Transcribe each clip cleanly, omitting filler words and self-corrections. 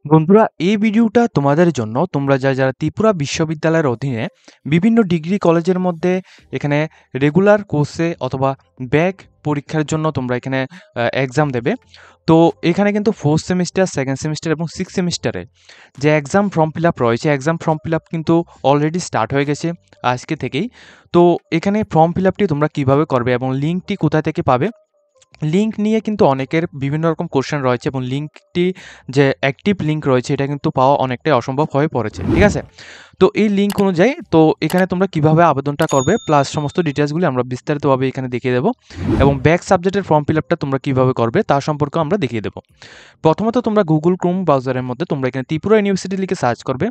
বন্ধুরা, এই ভিডিওটা তোমাদের জন্য। তোমরা যারা ত্রিপুরা বিশ্ববিদ্যালয়ের অধীনে বিভিন্ন ডিগ্রি কলেজের মধ্যে এখানে রেগুলার কোর্সে অথবা ব্যাক পরীক্ষার জন্য তোমরা এখানে এক্সাম দেবে। তো এখানে কিন্তু ফোর্থ সেমিস্টার, সেকেন্ড সেমিস্টার এবং সিক্স সেমিস্টারে যে এক্সাম ফর্ম ফিল আপ রয়েছে, এক্সাম ফর্ম ফিল আপ কিন্তু অলরেডি স্টার্ট হয়ে গেছে আজকে থেকেই। তো এখানে ফর্ম ফিল আপটি তোমরা কীভাবে করবে এবং লিঙ্কটি কোথা থেকে পাবে, লিঙ্ক নিয়ে কিন্তু অনেকের বিভিন্ন রকম কোশ্চেন রয়েছে এবং লিঙ্কটি যে অ্যাক্টিভ লিঙ্ক রয়েছে এটা কিন্তু পাওয়া অনেকটাই অসম্ভব হয়ে পড়েছে, ঠিক আছে? তো এই লিঙ্ক অনুযায়ী তো এখানে তোমরা কিভাবে আবেদনটা করবে প্লাস সমস্ত ডিটেলসগুলি আমরা বিস্তারিতভাবে এখানে দেখিয়ে দেবো এবং ব্যাক সাবজেক্টের ফর্ম ফিল আপটা তোমরা কীভাবে করবে তার সম্পর্কেও আমরা দেখিয়ে দেবো। প্রথমত তোমরা গুগল ক্রোম ব্রাউজারের মধ্যে তোমরা এখানে ত্রিপুরা ইউনিভার্সিটি লিখে সার্চ করবে।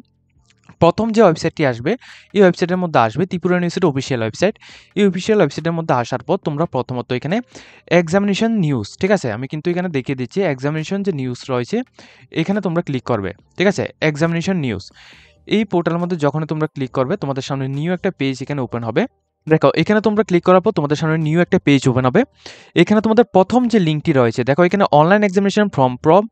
প্রথম যে ওয়েবসাইটটি আসবে এই ওয়েবসাইটের মধ্যে আসবে ত্রিপুরা ইউনিভার্সিটি অফিসিয়াল ওয়েবসাইট। এই অফিসিয়াল ওয়েবসাইটের মধ্যে আসার পর তোমরা প্রথমত এখানে এক্সামিনেশন নিউজ, ঠিক আছে? আমি কিন্তু এখানে দেখিয়ে দিচ্ছি এক্সামিনেশন যে নিউজ রয়েছে এখানে তোমরা ক্লিক করবে, ঠিক আছে? এক্সামিনেশন নিউজ এই পোর্টালের মধ্যে যখন তোমরা ক্লিক করবে তোমাদের সামনে নিউ একটা পেজ এখানে ওপেন হবে। দেখো এখানে তোমরা ক্লিক করার পর তোমাদের সামনে নিউ একটা পেজ ওপেন হবে। এখানে তোমাদের প্রথম যে লিঙ্কটি রয়েছে দেখো এখানে অনলাইন এক্সামিনেশন ফর্ম প্রব,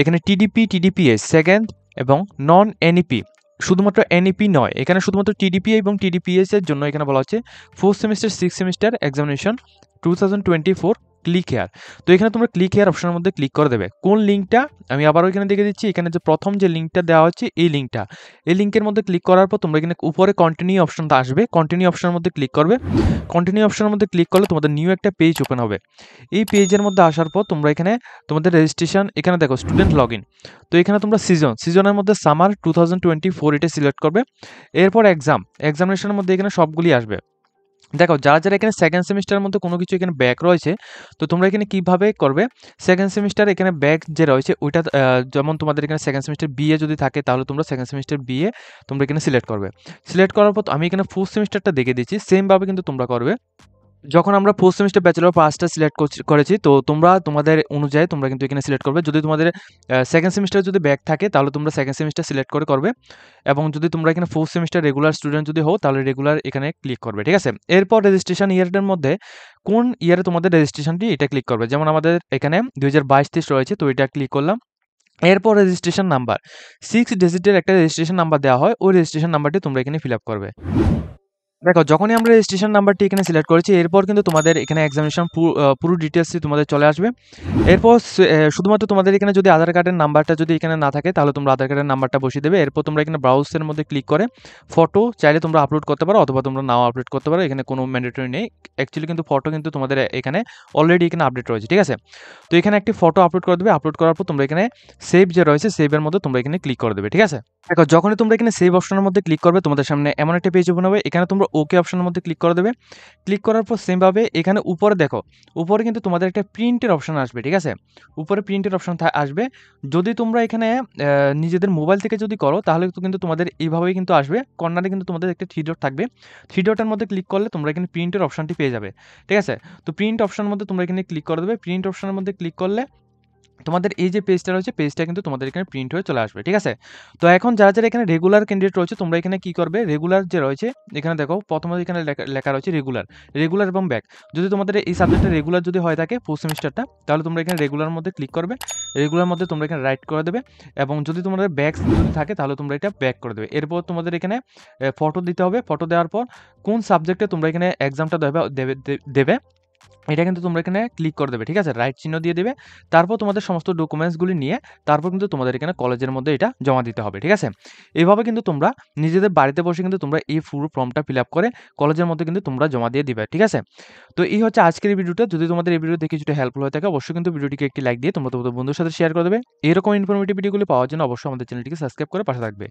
এখানে টিডিপি, টিডিপিএস সেকেন্ড এবং নন এনইপি, শুধুমাত্র এনইপি নয়, এখানে শুধুমাত্র টিডিপি এবং টিডিপিএস এর জন্য এখানে বলা হচ্ছে fourth semester, six semester examination 2024 click here. তো এখানে তোমরা ক্লিক হেয়ার অপশনের মধ্যে ক্লিক করে দেবে। কোন লিঙ্কটা আমি আবারও এখানে দেখে দিচ্ছি, এখানে যে প্রথম যে লিঙ্কটা দেওয়া হচ্ছে এই লিঙ্কটা, এই লিঙ্কের মধ্যে ক্লিক করার পর তোমরা এখানে উপরে কন্টিনিউ অপশনটা আসবে, কন্টিনিউ অপশনের মধ্যে ক্লিক করবে। কন্টিনিউ অপশনের মধ্যে ক্লিক করলে তোমাদের নিউ একটা পেজ ওপেন হবে। এই পেজের মধ্যে আসার পর তোমরা এখানে তোমাদের রেজিস্ট্রেশন, এখানে দেখো স্টুডেন্ট লগ ইন। তো এখানে তোমরা সিজনের মধ্যে সামার 2024 এটা সিলেক্ট করবে। এরপর এক্সামিনেশনের মধ্যে এখানে সবগুলি আসবে। দেখো যারা এখানে সেকেন্ড সেমিস্টারের মধ্যে কোনো কিছু এখানে ব্যাক রয়েছে তো তোমরা এখানে কিভাবে করবে, সেকেন্ড সেমিস্টার এখানে ব্যাক যে রয়েছে ওইটা যেমন তোমাদের এখানে সেকেন্ড সেমিস্টার বিএ যদি থাকে তাহলে তোমরা সেকেন্ড সেমিস্টার বিএ তোমরা এখানে সিলেক্ট করবে। সিলেক্ট করার পর আমি এখানে ফোর্থ সেমিস্টারটা দেখে দিচ্ছি, সেমভাবে কিন্তু তোমরা করবে। যখন আমরা ফোর্থ সেমিস্টার ব্যাচেলর পাসটা সিলেক্ট করেছি তো তোমরা তোমাদের অনুযায়ী তোমরা কিন্তু এখানে সিলেক্ট করবে। যদি তোমাদের সেকেন্ড সেমিস্টার যদি ব্যাক থাকে তাহলে তোমরা সেকেন্ড সেমিস্টার সিলেক্ট করে করবে এবং যদি তোমরা এখানে ফোর্থ সেমিস্টার রেগুলার স্টুডেন্ট যদি হও তাহলে রেগুলার এখানে ক্লিক করবে, ঠিক আছে? এরপর রেজিস্ট্রেশন ইয়ারের মধ্যে কোন ইয়ারে তোমাদের রেজিস্ট্রেশনটি এটা ক্লিক করবে। যেমন আমাদের এখানে 2022-23 রয়েছে তো এটা ক্লিক করলাম। এরপর রেজিস্ট্রেশন নাম্বার 6 ডিজিটের একটা রেজিস্ট্রেশন নাম্বার দেওয়া হয়, ওই রেজিস্ট্রেশন নাম্বারটি তোমরা এখানে ফিল আপ করবে। দেখো যখনই আমরা রেজিস্ট্রেশন নাম্বারটি এখানে সিলেক্ট করেছি এরপর কিন্তু তোমাদের এখানে এক্সামিনেশন পুরো ডিটেলসই তোমাদের চলে আসবে। এরপর শুধুমাত্র তোমাদের এখানে যদি আধার কার্ডের নাম্বারটা যদি এখানে না থাকে তাহলে তোমরা আধার কার্ডের নাম্বারটা বসিয়ে দেবে। এরপর তোমরা এখানে ব্রাউজের মধ্যে ক্লিক করে ফটো চাইলে তোমরা আপলোড করতে পারো অথবা তোমরা নাও আপলোড করতে পারো, এখানে কোনো ম্যান্ডেটরি নেই। অ্যাকচুয়ালি কিন্তু ফটো কিন্তু তোমাদের এখানে অলরেডি এখানে আপডেট রয়েছে, ঠিক আছে? তো এখানে একটি ফটো আপলোড করে দেবে, আপলোড করার পর তোমরা এখানে সেভ যে রয়েছে সেভের মধ্যে তোমরা এখানে ক্লিক করে দেবে, ঠিক আছে? দেখো যখনই তোমরা এখানে সেভ অপশনের মধ্যে ক্লিক করবে তোমাদের সামনে এমন একটা পেজ ওপেন হবে, এখানে তোমরা ওকে অপশনের মধ্যে ক্লিক করে দেবে। ক্লিক করার পর সেমভাবে এখানে উপরে দেখো, উপরে কিন্তু তোমাদের একটা প্রিন্টের অপশন আসবে, ঠিক আছে? উপরে প্রিন্টের অপশন আসবে। যদি তোমরা এখানে নিজেদের মোবাইল থেকে যদি করো তাহলে কিন্তু তোমাদের এইভাবেই কিন্তু আসবে। কর্নারে কিন্তু তোমাদের একটা থ্রি ডট থাকবে, থ্রি ডটের মধ্যে ক্লিক করলে তোমরা এখানে প্রিন্টের অপশনটি পেয়ে যাবে, ঠিক আছে? তো প্রিন্ট অপশনের মধ্যে তোমরা এখানে ক্লিক করে দেবে। প্রিন্ট অপশনের মধ্যে ক্লিক করলে তোমাদের এই যে পেজটা রয়েছে পেজটা কিন্তু তোমাদের এখানে প্রিন্ট হয়ে চলে আসবে, ঠিক আছে? তো এখন যারা এখানে রেগুলার ক্যান্ডিডেট রয়েছে তোমরা এখানে কি করবে, রেগুলার যে রয়েছে এখানে দেখো প্রথমত এখানে লেখা রয়েছে রেগুলার এবং ব্যাক। যদি তোমাদের এই সাবজেক্টটা রেগুলার যদি হয়ে থাকে ফোর্থ সেমিস্টারটা তাহলে তোমরা এখানে রেগুলার মধ্যে ক্লিক করবে। রেগুলার মধ্যে তোমরা এখানে রাইট করে দেবে এবং যদি তোমাদের ব্যাক যদি থাকে তাহলে তোমরা এটা ব্যাক করে দেবে। এরপর তোমাদের এখানে ফটো দিতে হবে। ফটো দেওয়ার পর কোন সাবজেক্টে তোমরা এখানে এক্সামটা দেবে এটা কিন্তু তোমরা এখানে ক্লিক করে দেবে, ঠিক আছে? রাইট চিহ্ন দিয়ে দেবে। তারপর তোমাদের সমস্ত ডকুমেন্টসগুলি নিয়ে তারপর কিন্তু তোমাদের এখানে কলেজের মধ্যে এটা জমা দিতে হবে, ঠিক আছে? এভাবে কিন্তু তোমরা নিজেদের বাড়িতে বসে কিন্তু তোমরা এই পুরো ফর্মটা ফিল আপ করে কলেজের মধ্যে কিন্তু তোমরা জমা দিয়ে দিবে, ঠিক আছে? তো এই হচ্ছে আজকের এই ভিডিওটা। যদি তোমাদের এই ভিডিও দেখে কিছুটা হেল্পফুল হয়ে থাকে অবশ্যই কিন্তু ভিডিওটিকে একটি লাইক দিয়ে তোমরা তোমাদের বন্ধুদের সাথে শেয়ার করে দেবে। এরকম ইনফরমেটিভ ভিডিওগুলি পাওয়ার জন্য অবশ্যই আমাদের চ্যানেলটিকে সাবস্ক্রাইব করে পাশে থাকবে।